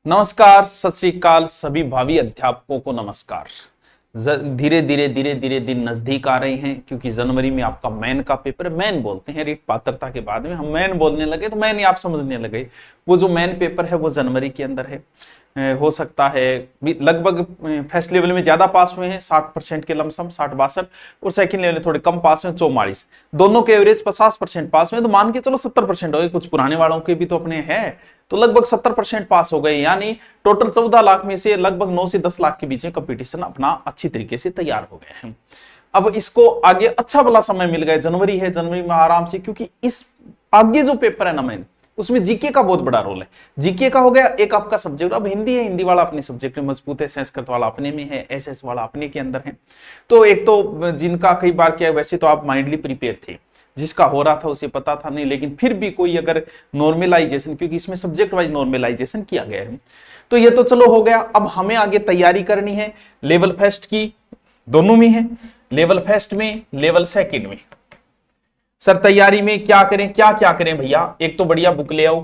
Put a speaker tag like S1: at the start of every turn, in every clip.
S1: नमस्कार, सत श्री अकाल सभी भावी अध्यापकों को नमस्कार। धीरे धीरे दिन नजदीक आ रहे हैं क्योंकि जनवरी में आपका मैन का पेपर है। मैन बोलते हैं रीट पात्रता के बाद में, हम मैन बोलने लगे तो मैन ही आप समझने लगे। वो जो मैन पेपर है वो जनवरी के अंदर है। हो सकता है लगभग फर्स्ट लेवल में ज्यादा पास हुए हैं 60% के लमसम 60-62, और सेकंड लेवल में थोड़े कम पास हुए 44। दोनों के एवरेज 50% पास हुए तो मान के चलो 70% हो गए। कुछ पुराने वालों के भी तो अपने हैं, तो लगभग 70% पास हो गए। यानी टोटल 14 लाख में से लगभग 9 से 10 लाख के बीच में कंपटीशन अपना अच्छी तरीके से तैयार हो गए हैं। अब इसको आगे अच्छा भला समय मिल गया, जनवरी है, जनवरी में आराम से, क्योंकि इस आगे जो पेपर है ना मैंने, उसमें जीके का बहुत बड़ा रोल है। जीके का हो गया एक आपका सब्जेक्ट, अब हिंदी है, हिंदी वाला अपने सब्जेक्ट में मजबूत है, संस्कृत वाला अपने में है, एसएस वाला अपने के अंदर है। तो एक तो जिनका कई बार क्या है, वैसे तो आप माइंडली प्रिपेयर थे, जिसका हो रहा था उसे पता था नहीं, लेकिन फिर भी कोई अगर नॉर्मलाइजेशन, क्योंकि इसमें सब्जेक्ट वाइज नॉर्मलाइजेशन किया गया है, तो ये तो चलो हो गया। अब हमें आगे तैयारी करनी है लेवल फर्स्ट की, दोनों में है, लेवल फर्स्ट में, लेवल सेकंड में। सर तैयारी में क्या करें, क्या क्या करें भैया? एक तो बढ़िया बुक ले आओ।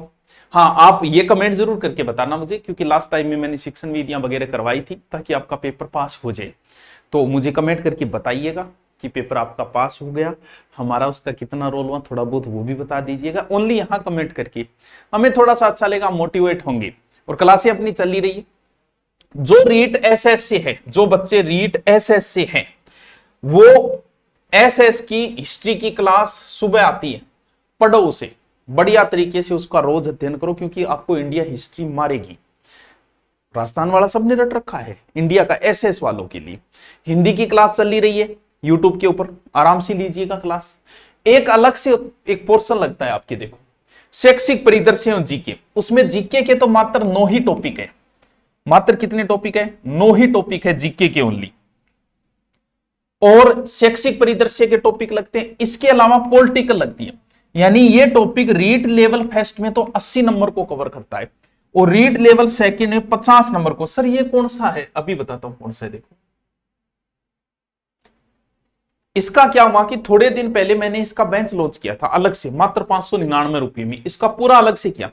S1: हाँ, आप ये कमेंट जरूर करके बताना मुझे, क्योंकि लास्ट टाइम में मैंने शिक्षण विधियां वगैरह करवाई थी ताकि आपका पेपर पास हो जाए। तो मुझे कमेंट करके बताइएगा कि पेपर आपका पास हो गया, हमारा उसका कितना रोल हुआ, थोड़ा बहुत वो भी बता दीजिएगा। ओनली यहाँ कमेंट करके हमें थोड़ा सा अच्छा लगेगा, मोटिवेट होंगे। और क्लासें अपनी चल ही रही है। जो रीट एसएस से है, जो बच्चे रीट एसएस से हैं, वो एसएस की हिस्ट्री की क्लास सुबह आती है, पढ़ो उसे बढ़िया तरीके से, उसका रोज अध्ययन करो, क्योंकि आपको इंडिया हिस्ट्री मारेगी। राजस्थान वाला सबने रट रखा है, इंडिया का एसएस वालों के लिए हिंदी की क्लास चल रही है यूट्यूब के ऊपर, आराम से लीजिएगा क्लास। एक अलग से एक पोर्शन लगता है आपके, देखो शैक्षिक परिदृश्य और जीके, उसमें जीके के तो मात्र 9 ही टॉपिक है। मात्र कितने टॉपिक है? 9 ही टॉपिक है जीके के ओनली, और शैक्षिक परिदृश्य के टॉपिक लगते हैं। इसके अलावा पॉलिटिकल लगती है। यानी ये टॉपिक रीट लेवल फर्स्ट में तो 80 नंबर को कवर करता है, और रीट लेवल सेकंड में 50 नंबर को। सर ये कौन सा है? अभी बताता हूं कौन सा है। देखो इसका क्या हुआ कि थोड़े दिन पहले मैंने इसका बेंच लॉन्च किया था अलग से, मात्र 599 रुपए में। इसका पूरा अलग से किया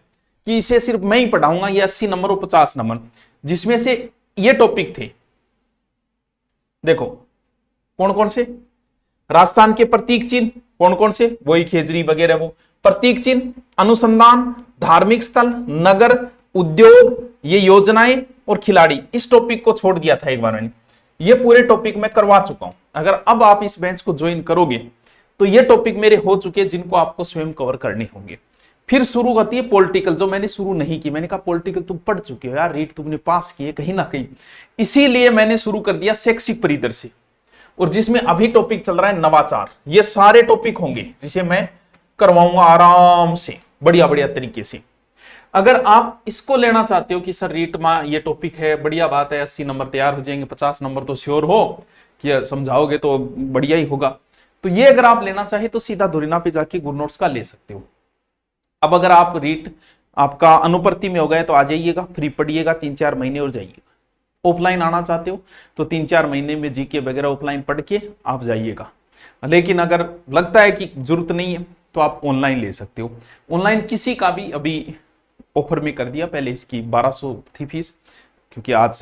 S1: कि इसे सिर्फ मैं ही पढ़ाऊंगा, ये 80 नंबर और 50 नंबर, जिसमें से ये टॉपिक थे। देखो कौन कौन से? राजस्थान के प्रतीक चिन्ह, कौन कौन से? वही खेजरी वगैरह, वो प्रतीक चिन्ह, अनुसंधान, धार्मिक स्थल, नगर, उद्योग, ये योजनाएं और खिलाड़ी। इस टॉपिक को छोड़ दिया था एक बार मैंने, ये पूरे टॉपिक मैं करवा चुका हूं। अगर अब आप इस बेंच को ज्वाइन करोगे तो ये टॉपिक मेरे हो चुके हैं, जिनको आपको स्वयं कवर करने होंगे। फिर शुरू होती है पॉलिटिकल, जो मैंने शुरू नहीं की। मैंने कहा पॉलिटिकल तुम पढ़ चुके हो यार, रीट तुमने पास किए कहीं ना कहीं, इसीलिए मैंने शुरू कर दिया शैक्षिक परिदृश्य, और जिसमें अभी टॉपिक चल रहा है नवाचार। ये सारे टॉपिक होंगे जिसे मैं करवाऊंगा आराम से, बढ़िया बढ़िया तरीके से। अगर आप इसको लेना चाहते हो कि सर रीट में ये टॉपिक है, बढ़िया बात है, 80 नंबर तैयार हो जाएंगे, 50 नंबर तो श्योर हो कि समझाओगे तो बढ़िया ही होगा, तो ये अगर आप लेना चाहे तो सीधा धुरीना पे जाके गुड नोट्स का ले सकते हो। अब अगर आप रीट आपका अनुपर्ति में हो गए तो आ जाइएगा, फ्री पढ़िएगा 3-4 महीने और जाइएगा। ऑफलाइन आना चाहते हो तो 3-4 महीने में जीके वगैरह ऑफलाइन पढ़ के आप जाइएगा। लेकिन अगर लगता है कि जरूरत नहीं है तो आप ऑनलाइन ले सकते हो। ऑनलाइन किसी का भी अभी ऑफर में कर दिया, पहले इसकी 1200 थी फीस, क्योंकि आज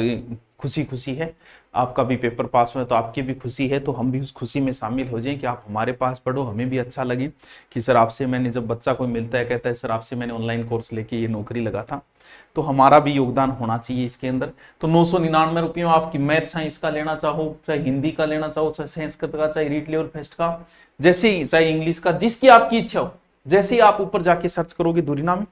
S1: खुशी खुशी है, आपका भी पेपर पास हुआ तो आपकी भी खुशी है, तो हम भी उस खुशी में शामिल हो जाएं कि आप हमारे पास पढ़ो, हमें भी अच्छा लगे कि सर आपसे मैंने, जब बच्चा कोई मिलता है कहता है सर आपसे मैंने ऑनलाइन कोर्स लेके ये नौकरी लगा था, तो हमारा भी योगदान होना चाहिए इसके अंदर। तो 999 रुपये में आपकी मैथ साइंस का लेना चाहो, चाहे हिंदी का लेना चाहो, चाहे संस्कृत का, चाहे रीट लेवल फर्स्ट का, जैसे ही, चाहे इंग्लिश का, जिसकी आपकी इच्छा हो, जैसे ही आप ऊपर जाके सर्च करोगे धुरीना में